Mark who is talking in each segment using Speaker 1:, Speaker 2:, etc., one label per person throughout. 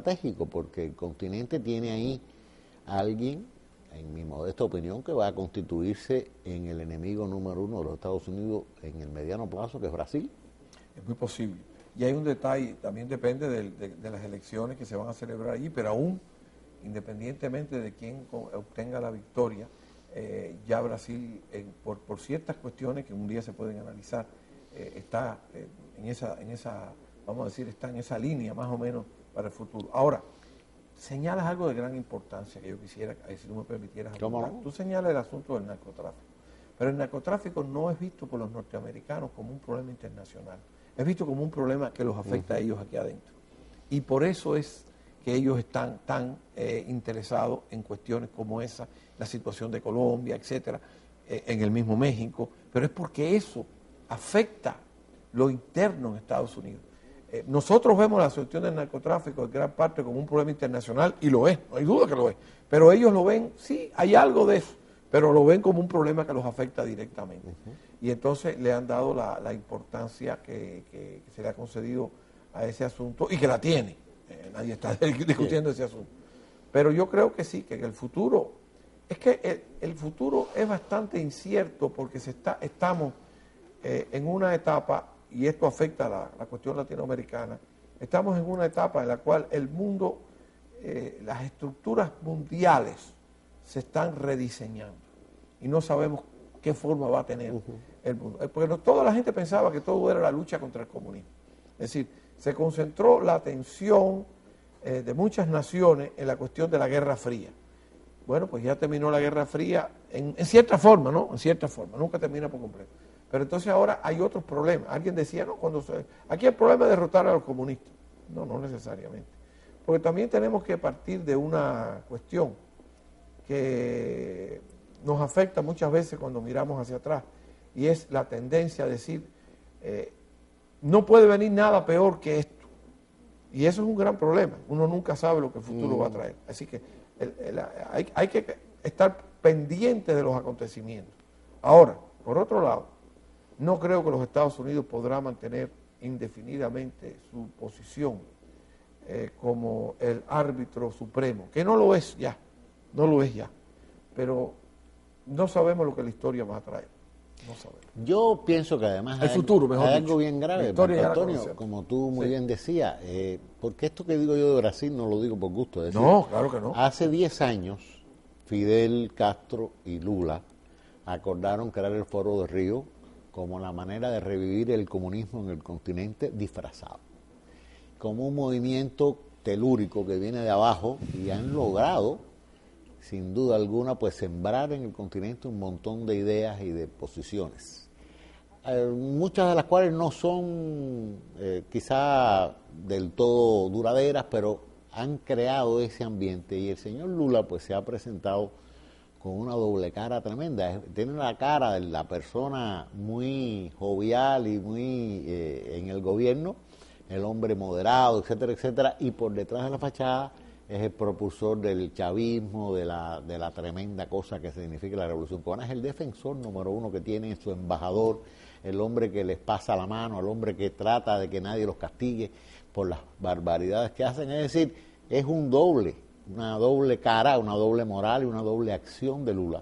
Speaker 1: estratégico, porque el continente tiene ahí a alguien, en mi modesta opinión, que va a constituirse en el enemigo número uno de los Estados Unidos en el mediano plazo, que es Brasil.
Speaker 2: Es muy posible. Y hay un detalle, también depende de las elecciones que se van a celebrar allí, pero aún, independientemente de quién obtenga la victoria, ya Brasil, por ciertas cuestiones que un día se pueden analizar, está en esa, vamos a decir, está en esa línea más o menos para el futuro. Ahora, señalas algo de gran importancia que yo quisiera, si tú me permitieras hablar. Tú señalas el asunto del narcotráfico, pero el narcotráfico no es visto por los norteamericanos como un problema internacional, es visto como un problema que los afecta a ellos aquí adentro. Y por eso es que ellos están tan interesados en cuestiones como esa, la situación de Colombia, etcétera, en el mismo México, pero es porque eso afecta lo interno en Estados Unidos. Nosotros vemos la cuestión del narcotráfico en gran parte como un problema internacional, y lo es, no hay duda que lo es, pero ellos lo ven, sí, hay algo de eso, pero lo ven como un problema que los afecta directamente. Y entonces le han dado la importancia que se le ha concedido a ese asunto, y que la tiene. Nadie está discutiendo ese asunto. Pero yo creo que sí, que en el futuro, es que el futuro es bastante incierto, porque estamos en una etapa, y esto afecta a la cuestión latinoamericana, estamos en una etapa en la cual el mundo, las estructuras mundiales se están rediseñando, y no sabemos qué forma va a tener el mundo. Porque toda la gente pensaba que todo era la lucha contra el comunismo. Es decir, se concentró la atención de muchas naciones en la cuestión de la Guerra Fría. Bueno, pues ya terminó la Guerra Fría en cierta forma, ¿no? En cierta forma, nunca termina por completo. Pero entonces ahora hay otros problemas. Alguien decía, no, aquí el problema es derrotar a los comunistas. No, no necesariamente. Porque también tenemos que partir de una cuestión que nos afecta muchas veces cuando miramos hacia atrás, y es la tendencia a decir, no puede venir nada peor que esto. Y eso es un gran problema. Uno nunca sabe lo que el futuro va a traer. Así que hay que estar pendiente de los acontecimientos. Ahora, por otro lado, no creo que los Estados Unidos podrá mantener indefinidamente su posición como el árbitro supremo, que no lo es ya, no lo es ya. Pero no sabemos lo que la historia va a traer. No sabemos.
Speaker 1: Yo pienso que además
Speaker 2: el futuro, mejor
Speaker 1: hay
Speaker 2: dicho.
Speaker 1: algo bien grave, Marco Antonio, como tú muy bien decías, porque esto que digo yo de Brasil no lo digo por gusto. Es decir,
Speaker 2: no, claro que no.
Speaker 1: Hace 10 años, Fidel Castro y Lula acordaron crear el Foro de Río como la manera de revivir el comunismo en el continente disfrazado, como un movimiento telúrico que viene de abajo, y han logrado, sin duda alguna, pues sembrar en el continente un montón de ideas y de posiciones, muchas de las cuales no son quizá del todo duraderas, pero han creado ese ambiente, y el señor Lula pues se ha presentado con una doble cara tremenda. Tiene la cara de la persona muy jovial y muy en el gobierno, el hombre moderado, etcétera, etcétera, y por detrás de la fachada es el propulsor del chavismo, de la tremenda cosa que significa la Revolución Cubana. Es el defensor número uno que tiene su embajador, el hombre que les pasa la mano, el hombre que trata de que nadie los castigue por las barbaridades que hacen. Es decir, es una doble cara, una doble moral y una doble acción de Lula,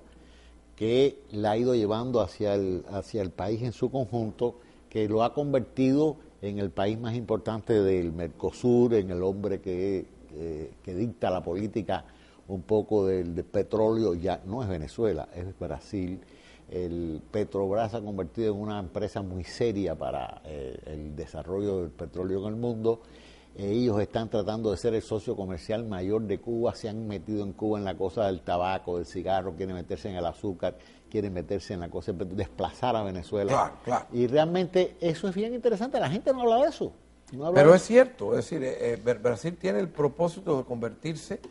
Speaker 1: que la ha ido llevando hacia el país en su conjunto, que lo ha convertido en el país más importante del Mercosur, en el hombre que dicta la política un poco del petróleo. Ya no es Venezuela, es Brasil. El Petrobras se ha convertido en una empresa muy seria para el desarrollo del petróleo en el mundo. Ellos están tratando de ser el socio comercial mayor de Cuba, se han metido en Cuba en la cosa del tabaco, del cigarro, quieren meterse en el azúcar, quieren meterse en la cosa de desplazar a Venezuela.
Speaker 2: Claro, claro.
Speaker 1: Y realmente eso es bien interesante, la gente no habla de eso.
Speaker 2: Pero es cierto, es decir, Brasil tiene el propósito de convertirse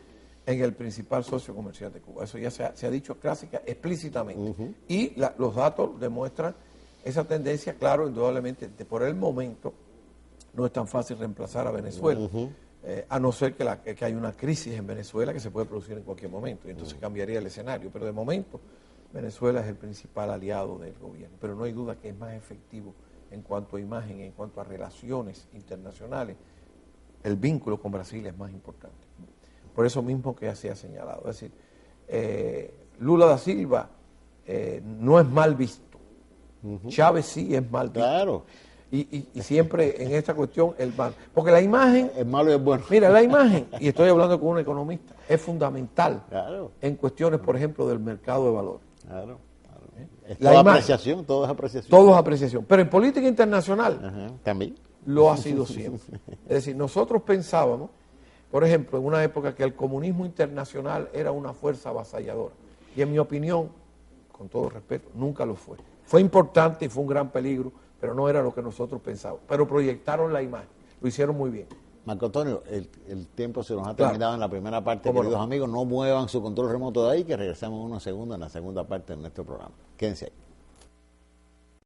Speaker 2: en el principal socio comercial de Cuba. Eso ya se ha dicho clásica, explícitamente. Y los datos demuestran esa tendencia, claro, indudablemente, por el momento no es tan fácil reemplazar a Venezuela, a no ser que hay una crisis en Venezuela que se puede producir en cualquier momento, y entonces cambiaría el escenario. Pero de momento Venezuela es el principal aliado del gobierno, pero no hay duda que es más efectivo en cuanto a imagen, en cuanto a relaciones internacionales, el vínculo con Brasil es más importante. Por eso mismo que ya se ha señalado. Es decir, Lula da Silva no es mal visto. Chávez sí es mal visto.
Speaker 1: Claro.
Speaker 2: Y siempre en esta cuestión el mal. Porque la imagen,
Speaker 1: Es malo y es bueno.
Speaker 2: mira, la imagen, y estoy hablando con un economista, es fundamental
Speaker 1: Claro,
Speaker 2: en cuestiones, por ejemplo, del mercado de valores.
Speaker 1: claro. Es
Speaker 2: La
Speaker 1: toda
Speaker 2: imagen.
Speaker 1: apreciación, todo es apreciación.
Speaker 2: Todo es apreciación. Pero en política internacional
Speaker 1: Ajá, también.
Speaker 2: lo ha sido siempre. Es decir, nosotros pensábamos, por ejemplo, en una época que el comunismo internacional era una fuerza avasalladora. Y en mi opinión, con todo respeto, nunca lo fue. Fue importante y fue un gran peligro, pero no era lo que nosotros pensábamos. Pero proyectaron la imagen, lo hicieron muy bien.
Speaker 1: Marco Antonio, el tiempo se nos ha
Speaker 2: Claro.
Speaker 1: terminado en la primera parte,
Speaker 2: ¿Cómo
Speaker 1: queridos
Speaker 2: no?
Speaker 1: amigos. No muevan su control remoto de ahí, que regresamos en la segunda parte de nuestro programa. Quédense ahí.